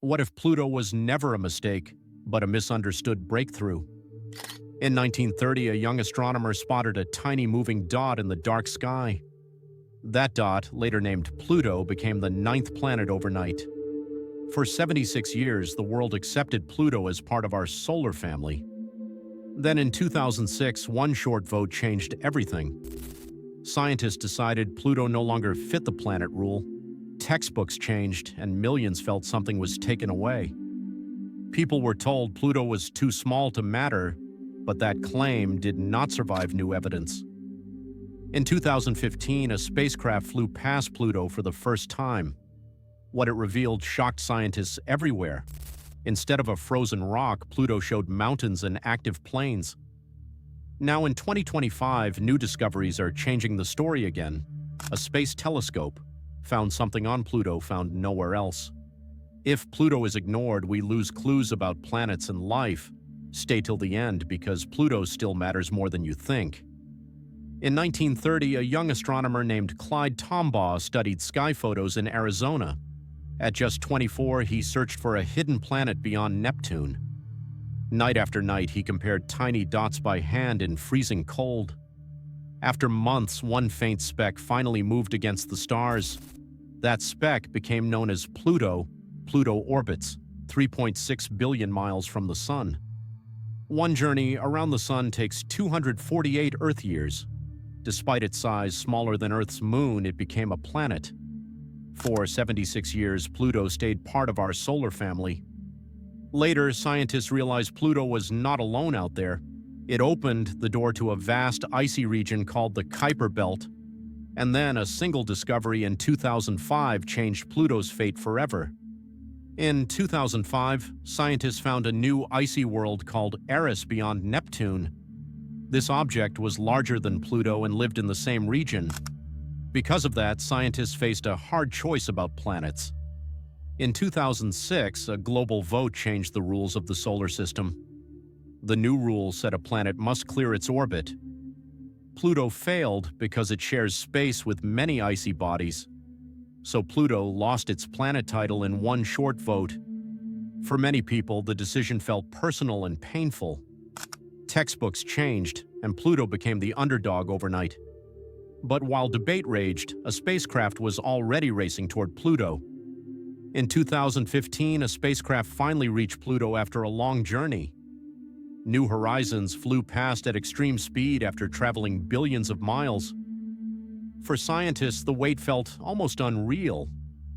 What if Pluto was never a mistake, but a misunderstood breakthrough? In 1930, a young astronomer spotted a tiny moving dot in the dark sky. That dot, later named Pluto, became the ninth planet overnight. For 76 years, the world accepted Pluto as part of our solar family. Then in 2006, one short vote changed everything. Scientists decided Pluto no longer fit the planet rule. Textbooks changed, and millions felt something was taken away. People were told Pluto was too small to matter, but that claim did not survive new evidence. In 2015, a spacecraft flew past Pluto for the first time. What it revealed shocked scientists everywhere. Instead of a frozen rock, Pluto showed mountains and active plains. Now in 2025, new discoveries are changing the story again. A space telescope found something on Pluto found nowhere else. If Pluto is ignored, we lose clues about planets and life. Stay till the end, because Pluto still matters more than you think. In 1930, a young astronomer named Clyde Tombaugh studied sky photos in Arizona. At just 24, he searched for a hidden planet beyond Neptune. Night after night, he compared tiny dots by hand in freezing cold. After months, one faint speck finally moved against the stars. That speck became known as Pluto. Pluto orbits 3.6 billion miles from the Sun. One journey around the Sun takes 248 Earth years. Despite its size smaller than Earth's moon, it became a planet. For 76 years, Pluto stayed part of our solar family. Later, scientists realized Pluto was not alone out there. It opened the door to a vast icy region called the Kuiper Belt. And then a single discovery in 2005 changed Pluto's fate forever. In 2005, scientists found a new icy world called Eris beyond Neptune. This object was larger than Pluto and lived in the same region. Because of that, scientists faced a hard choice about planets. In 2006, a global vote changed the rules of the solar system. The new rule said a planet must clear its orbit. Pluto failed because it shares space with many icy bodies. So Pluto lost its planet title in one short vote. For many people, the decision felt personal and painful. Textbooks changed, and Pluto became the underdog overnight. But while debate raged, a spacecraft was already racing toward Pluto. In 2015, a spacecraft finally reached Pluto after a long journey. New Horizons flew past at extreme speed after traveling billions of miles. For scientists, the wait felt almost unreal.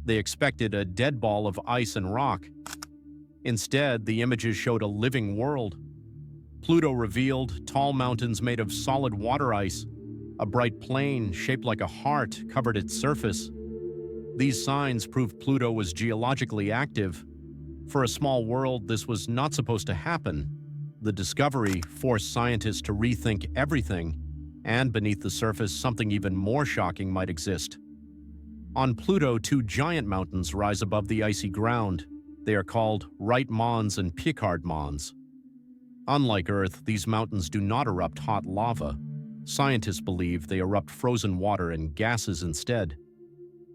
They expected a dead ball of ice and rock. Instead, the images showed a living world. Pluto revealed tall mountains made of solid water ice. A bright plain shaped like a heart covered its surface. These signs proved Pluto was geologically active. For a small world, this was not supposed to happen. The discovery forced scientists to rethink everything, and beneath the surface, something even more shocking might exist. On Pluto, two giant mountains rise above the icy ground. They are called Wright Mons and Picard Mons. Unlike Earth, these mountains do not erupt hot lava. Scientists believe they erupt frozen water and gases instead.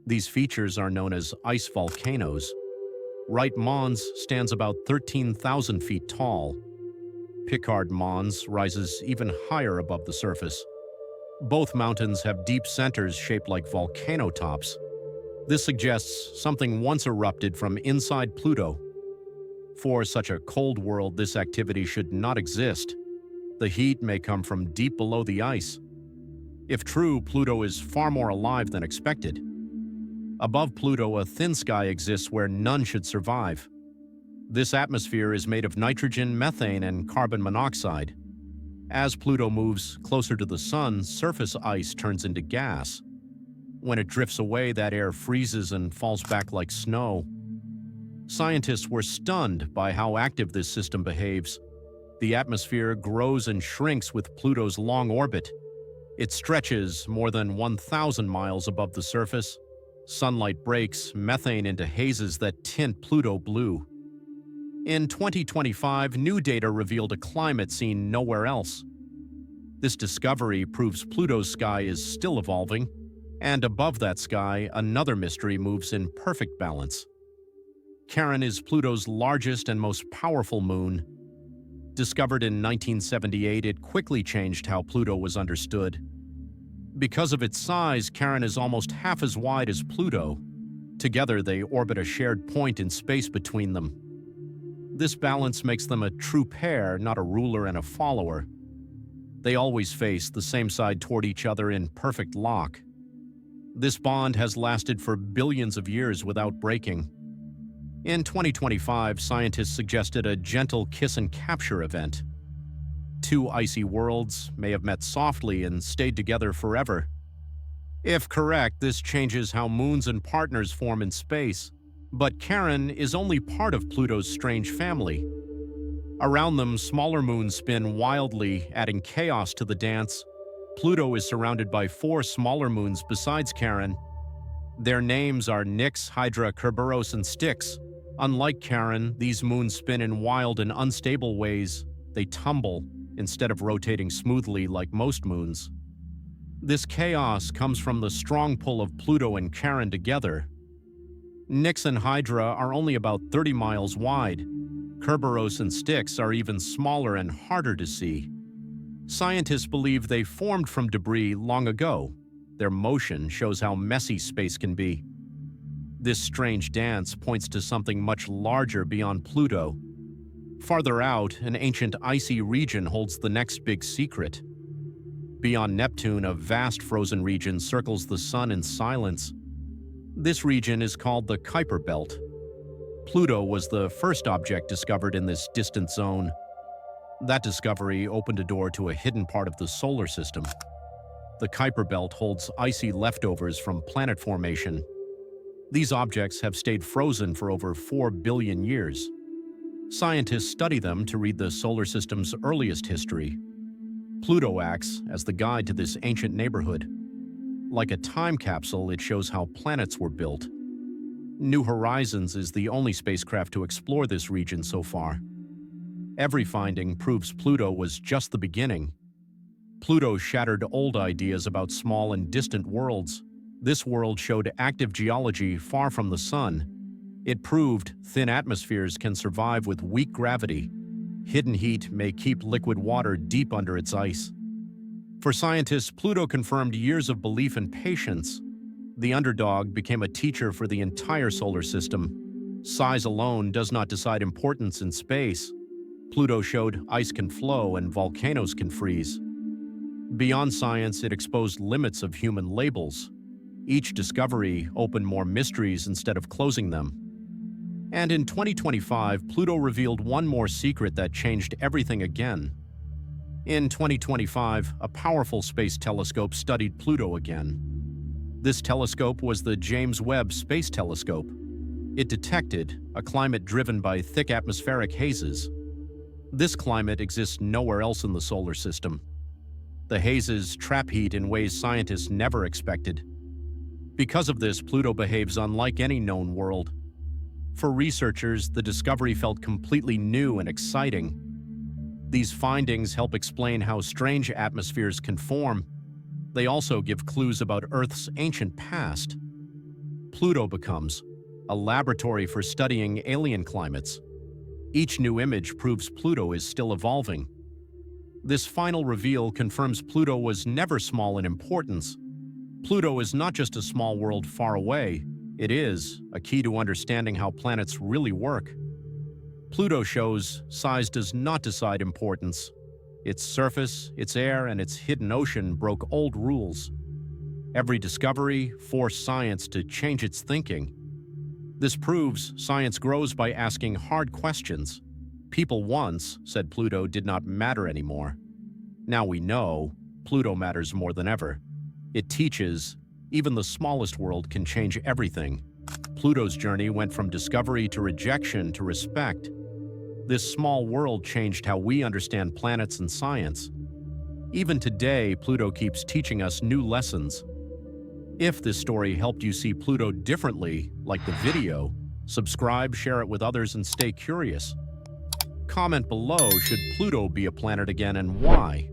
These features are known as ice volcanoes. Wright Mons stands about 13,000 feet tall. Picard Mons rises even higher above the surface. Both mountains have deep centers shaped like volcano tops. This suggests something once erupted from inside Pluto. For such a cold world, this activity should not exist. The heat may come from deep below the ice. If true, Pluto is far more alive than expected. Above Pluto, a thin sky exists where none should survive. This atmosphere is made of nitrogen, methane, and carbon monoxide. As Pluto moves closer to the Sun, surface ice turns into gas. When it drifts away, that air freezes and falls back like snow. Scientists were stunned by how active this system behaves. The atmosphere grows and shrinks with Pluto's long orbit. It stretches more than 1,000 miles above the surface. Sunlight breaks methane into hazes that tint Pluto blue. In 2025, new data revealed a climate seen nowhere else. This discovery proves Pluto's sky is still evolving, and above that sky, another mystery moves in perfect balance. Charon is Pluto's largest and most powerful moon. Discovered in 1978, it quickly changed how Pluto was understood. Because of its size, Charon is almost half as wide as Pluto. Together, they orbit a shared point in space between them. This balance makes them a true pair, not a ruler and a follower. They always face the same side toward each other in perfect lock. This bond has lasted for billions of years without breaking. In 2025, scientists suggested a gentle kiss-and-capture event. Two icy worlds may have met softly and stayed together forever. If correct, this changes how moons and partners form in space. But Charon is only part of Pluto's strange family. Around them, smaller moons spin wildly, adding chaos to the dance. Pluto is surrounded by 4 smaller moons besides Charon. Their names are Nix, Hydra, Kerberos, and Styx. Unlike Charon, these moons spin in wild and unstable ways. They tumble, instead of rotating smoothly like most moons. This chaos comes from the strong pull of Pluto and Charon together. Nix and Hydra are only about 30 miles wide. Kerberos and Styx are even smaller and harder to see. Scientists believe they formed from debris long ago. Their motion shows how messy space can be. This strange dance points to something much larger beyond Pluto. Farther out, an ancient icy region holds the next big secret. Beyond Neptune, a vast frozen region circles the Sun in silence. This region is called the Kuiper Belt. Pluto was the first object discovered in this distant zone. That discovery opened a door to a hidden part of the solar system. The Kuiper Belt holds icy leftovers from planet formation. These objects have stayed frozen for over 4 billion years. Scientists study them to read the solar system's earliest history. Pluto acts as the guide to this ancient neighborhood. Like a time capsule, it shows how planets were built. New Horizons is the only spacecraft to explore this region so far. Every finding proves Pluto was just the beginning. Pluto shattered old ideas about small and distant worlds. This world showed active geology far from the Sun. It proved thin atmospheres can survive with weak gravity. Hidden heat may keep liquid water deep under its ice. For scientists, Pluto confirmed years of belief and patience. The underdog became a teacher for the entire solar system. Size alone does not decide importance in space. Pluto showed ice can flow and volcanoes can freeze. Beyond science, it exposed limits of human labels. Each discovery opened more mysteries instead of closing them. And in 2025, Pluto revealed one more secret that changed everything again. In 2025, a powerful space telescope studied Pluto again. This telescope was the James Webb Space Telescope. It detected a climate driven by thick atmospheric hazes. This climate exists nowhere else in the solar system. The hazes trap heat in ways scientists never expected. Because of this, Pluto behaves unlike any known world. For researchers, the discovery felt completely new and exciting. These findings help explain how strange atmospheres can form. They also give clues about Earth's ancient past. Pluto becomes a laboratory for studying alien climates. Each new image proves Pluto is still evolving. This final reveal confirms Pluto was never small in importance. Pluto is not just a small world far away. It is a key to understanding how planets really work. Pluto shows size does not decide importance. Its surface, its air, and its hidden ocean broke old rules. Every discovery forced science to change its thinking. This proves science grows by asking hard questions. People once said Pluto did not matter anymore. Now we know Pluto matters more than ever. It teaches even the smallest world can change everything. Pluto's journey went from discovery to rejection to respect. This small world changed how we understand planets and science. Even today, Pluto keeps teaching us new lessons. If this story helped you see Pluto differently, like the video, subscribe, share it with others, and stay curious. Comment below, should Pluto be a planet again and why?